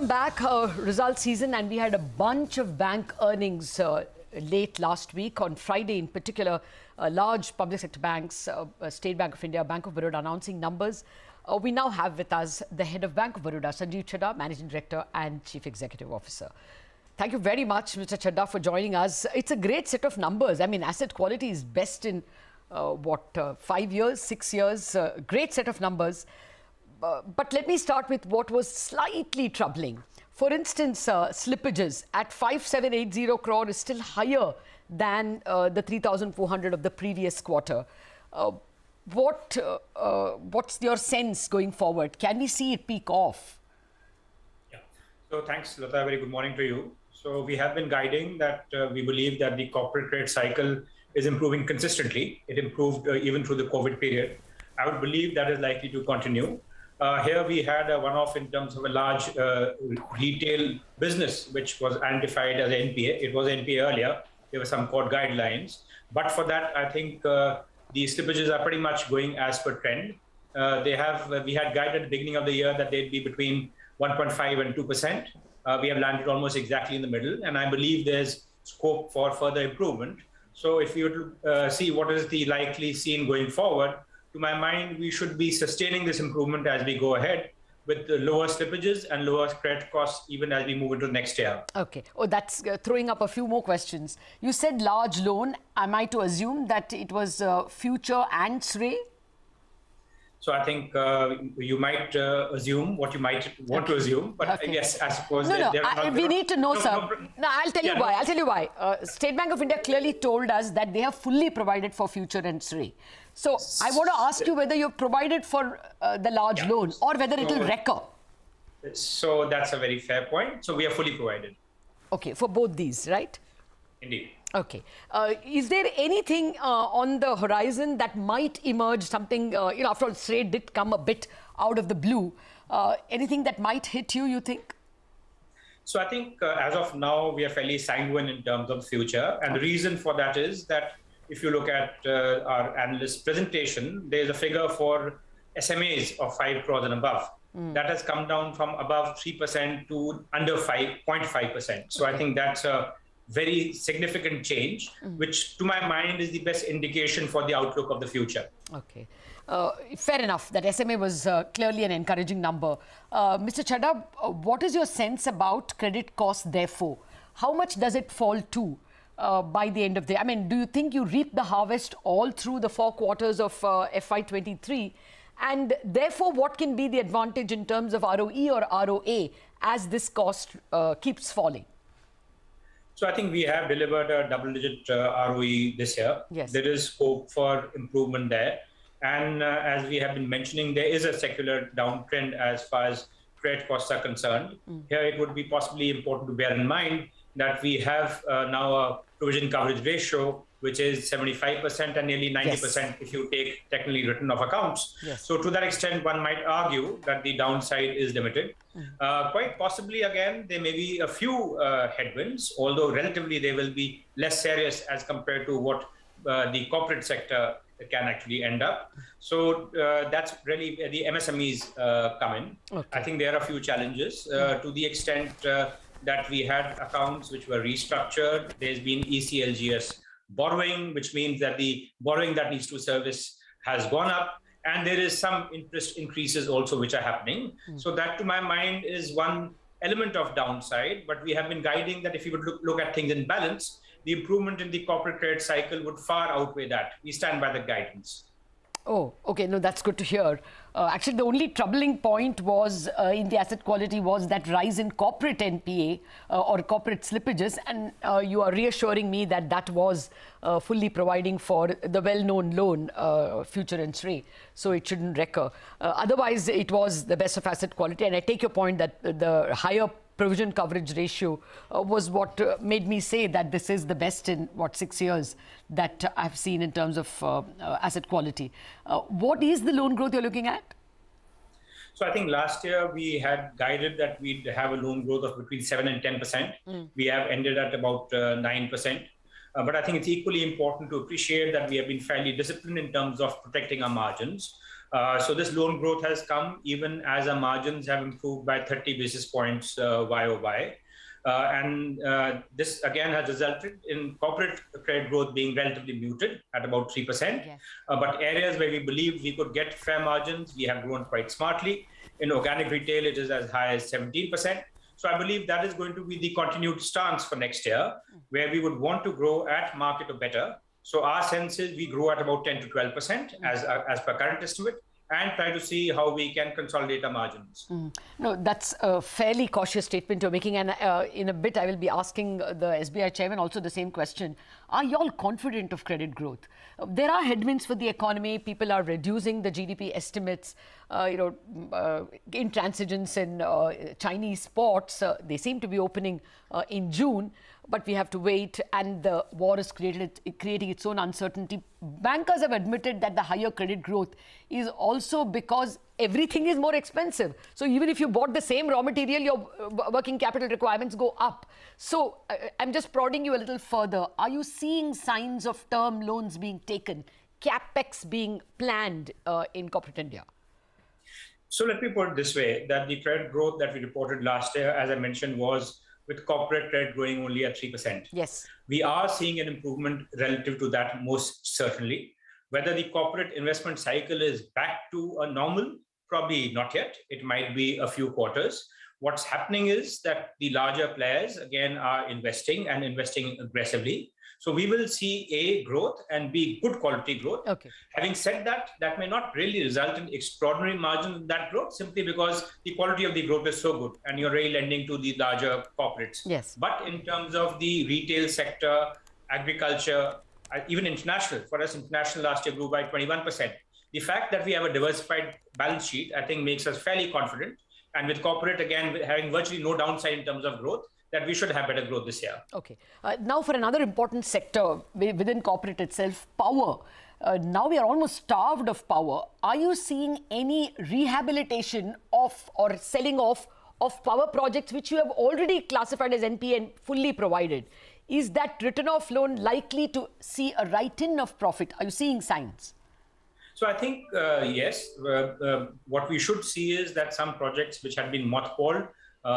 Welcome back. Result season, and we had a bunch of bank earnings late last week. On Friday in particular, large public sector banks, State Bank of India, Bank of Baroda announcing numbers. We now have with us the head of Bank of Baroda, Sanjiv Chadha, Managing Director and Chief Executive Officer. Thank you very much, Mr. Chadha, for joining us. It's a great set of numbers. I mean, asset quality is best in 5 years, 6 years. Great set of numbers. But let me start with what was slightly troubling. For instance, slippages at 5780 crore is still higher than the 3,400 of the previous quarter. What's your sense going forward? Can we see it peak off? Yeah. So thanks, Lata. Very good morning to you. So we have been guiding that we believe that the corporate credit cycle is improving consistently. It improved even through the COVID period. I would believe that is likely to continue. Here we had a one-off in terms of a large retail business, which was identified as NPA. It was NPA earlier. There were some court guidelines. But for that, I think the slippages are pretty much going as per trend. We had guided at the beginning of the year that they'd be between 1.5 and 2%. We have landed almost exactly in the middle. And I believe there's scope for further improvement. So if you were to see what is the likely scene going forward, to my mind, we should be sustaining this improvement as we go ahead with the lower slippages and lower credit costs even as we move into next year. Okay. Oh, that's throwing up a few more questions. You said large loan. Am I to assume that it was Future and SRE? So I think you might assume what you might want to assume, but okay. Yes, I suppose we need to know, sir. No, I'll tell you why. I'll tell you why. State Bank of India clearly told us that they have fully provided for Future and SRE. So I want to ask you whether you've provided for the large loan or whether it will recur. So that's a very fair point. So we are fully provided. Okay, for both these, right? Indeed. Okay. Is there anything on the horizon that might emerge, something, after all, SRE did come a bit out of the blue. Anything that might hit you, you think? So I think as of now, we are fairly sanguine in terms of the future. And the reason for that is that if you look at our analyst presentation, there's a figure for SMAs of 5 crores and above. That has come down from above 3% to under 0.5%. So I think that's a very significant change, which to my mind is the best indication for the outlook of the future. Okay. Fair enough. That SMA was clearly an encouraging number. Mr. Chadha, what is your sense about credit costs therefore? How much does it fall to by the end of the... I mean, do you think you reap the harvest all through the 4 quarters of FY23? And therefore, what can be the advantage in terms of ROE or ROA as this cost keeps falling? So I think we have delivered a double-digit ROE this year. Yes. There is scope for improvement there. And as we have been mentioning, there is a secular downtrend as far as credit costs are concerned. Here, it would be possibly important to bear in mind that we have now a provision coverage ratio, which is 75% and nearly 90% if you take technically written off accounts. Yes. So to that extent, one might argue that the downside is limited. Quite possibly, again, there may be a few headwinds, although relatively they will be less serious as compared to what the corporate sector can actually end up. So that's really where the MSMEs come in. Okay. I think there are a few challenges to the extent that we had accounts which were restructured. There's been ECLGS borrowing, which means that the borrowing that needs to service has gone up. And there is some interest increases also which are happening. So that to my mind is one element of downside. But we have been guiding that if you would look at things in balance, the improvement in the corporate credit cycle would far outweigh that. We stand by the guidance. Oh, okay. No, that's good to hear. Actually, the only troubling point was in the asset quality was that rise in corporate NPA or corporate slippages. And you are reassuring me that that was fully providing for the well-known loan, Future and SRE. So it shouldn't recur. Otherwise, it was the best of asset quality. And I take your point that the higher provision coverage ratio was what made me say that this is the best in, 6 years that I've seen in terms of asset quality. What is the loan growth you're looking at? So I think last year we had guided that we'd have a loan growth of between 7 and 10%. We have ended at about 9%. But I think it's equally important to appreciate that we have been fairly disciplined in terms of protecting our margins. So this loan growth has come even as our margins have improved by 30 basis points YOY. This again has resulted in corporate credit growth being relatively muted at about 3%. Yes. But areas where we believe we could get fair margins, we have grown quite smartly. In organic retail, it is as high as 17%. So I believe that is going to be the continued stance for next year, where we would want to grow at market or better. So our sense is we grow at about 10 to 12% as per current estimate, and try to see how we can consolidate our margins. No, that's a fairly cautious statement you're making. And in a bit, I will be asking the SBI chairman also the same question. Are you all confident of credit growth? There are headwinds for the economy. People are reducing the GDP estimates. Intransigence in Chinese ports, they seem to be opening in June. But we have to wait, and the war is creating its own uncertainty. Bankers have admitted that the higher credit growth is also because everything is more expensive. So even if you bought the same raw material, your working capital requirements go up. So I'm just prodding you a little further. Are you seeing signs of term loans being taken, capex being planned in corporate India? So let me put it this way, that the credit growth that we reported last year, as I mentioned, was with corporate credit growing only at 3%. Yes. We are seeing an improvement relative to that, most certainly. Whether the corporate investment cycle is back to a normal, probably not yet. It might be a few quarters. What's happening is that the larger players, again, are investing and investing aggressively. So we will see A, growth, and B, good quality growth. Okay. Having said that, that may not really result in extraordinary margins in that growth, simply because the quality of the growth is so good and you're really lending to the larger corporates. Yes. But in terms of the retail sector, agriculture, even international, for us, international last year grew by 21%. The fact that we have a diversified balance sheet, I think, makes us fairly confident. And with corporate, again, having virtually no downside in terms of growth, that we should have better growth this year. Okay. Now for another important sector within corporate itself, power. Now we are almost starved of power. Are you seeing any rehabilitation of or selling off of power projects which you have already classified as NPA and fully provided? Is that written-off loan likely to see a write-in of profit? Are you seeing signs? So I think, yes, what we should see is that some projects which had been mothballed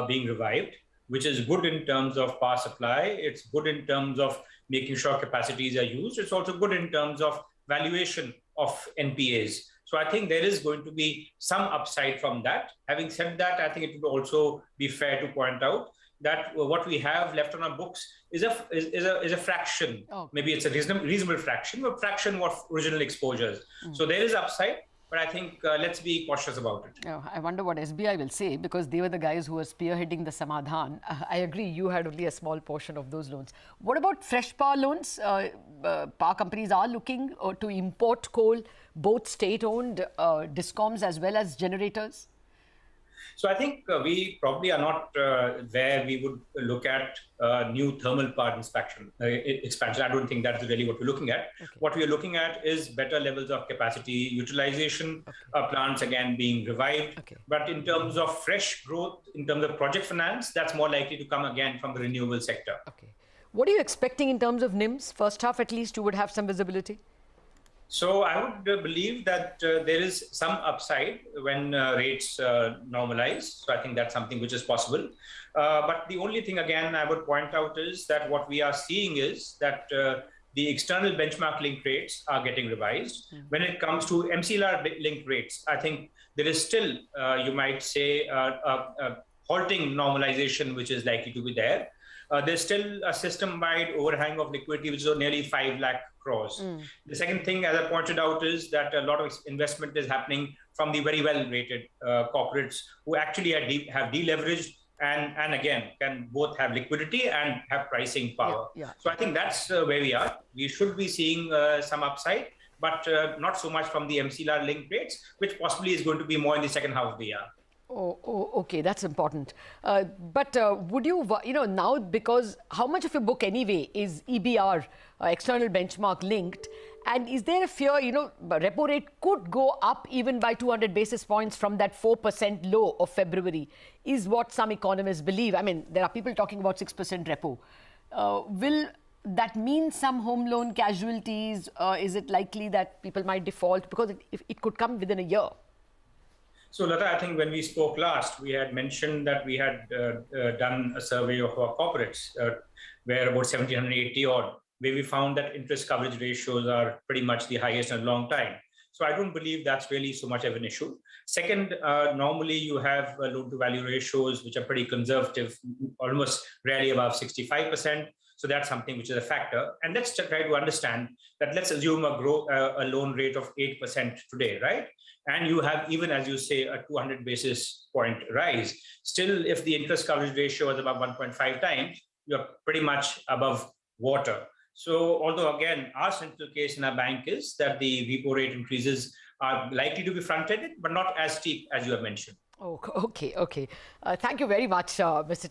being revived, which is good in terms of power supply. It's good in terms of making sure capacities are used. It's also good in terms of valuation of NPAs. So I think there is going to be some upside from that. Having said that, I think it would also be fair to point out that what we have left on our books is a fraction. Oh. Maybe it's a reasonable fraction, but fraction of original exposures. So there is upside. But I think let's be cautious about it. I wonder what SBI will say, because they were the guys who were spearheading the Samadhan. I agree, you had only a small portion of those loans. What about fresh power loans? Power companies are looking to import coal, both state-owned discoms as well as generators. So I think we probably are not where we would look at new thermal power expansion. I don't think that's really what we're looking at. Okay. What we are looking at is better levels of capacity utilization, plants again being revived. Okay. But in terms of fresh growth, in terms of project finance, that's more likely to come again from the renewable sector. Okay. What are you expecting in terms of NIMs? First half at least, you would have some visibility? So I would believe that there is some upside when rates normalize. So I think that's something which is possible. But the only thing, again, I would point out is that what we are seeing is that the external benchmark linked rates are getting revised. When it comes to MCLR linked rates, I think there is still, you might say, a halting normalization which is likely to be there. There's still a system-wide overhang of liquidity, which is nearly 5 lakh crores. The second thing, as I pointed out, is that a lot of investment is happening from the very well-rated corporates who actually have deleveraged and again, can both have liquidity and have pricing power. So I think that's where we are. We should be seeing some upside, but not so much from the MCLR linked rates, which possibly is going to be more in the second half of the year. Oh, okay, that's important. But would you, now, because how much of your book anyway is EBR, external benchmark linked, and is there a fear, repo rate could go up even by 200 basis points from that 4% low of February, is what some economists believe. I mean, there are people talking about 6% repo. Will that mean some home loan casualties? Is it likely that people might default? Because it could come within a year. So, Lata, I think when we spoke last, we had mentioned that we had done a survey of our corporates, where about 1,780 odd, where we found that interest coverage ratios are pretty much the highest in a long time. So I don't believe that's really so much of an issue. Second, normally you have loan to value ratios which are pretty conservative, almost rarely above 65%. So that's something which is a factor. And let's try to understand that. Let's assume a loan rate of 8% today, right? And you have, even as you say, a 200 basis point rise. Still, if the interest coverage ratio is about 1.5 times, you're pretty much above water. So although, again, our central case in our bank is that the repo rate increases are likely to be front-ended, but not as steep as you have mentioned. Oh, okay. Thank you very much, Mr.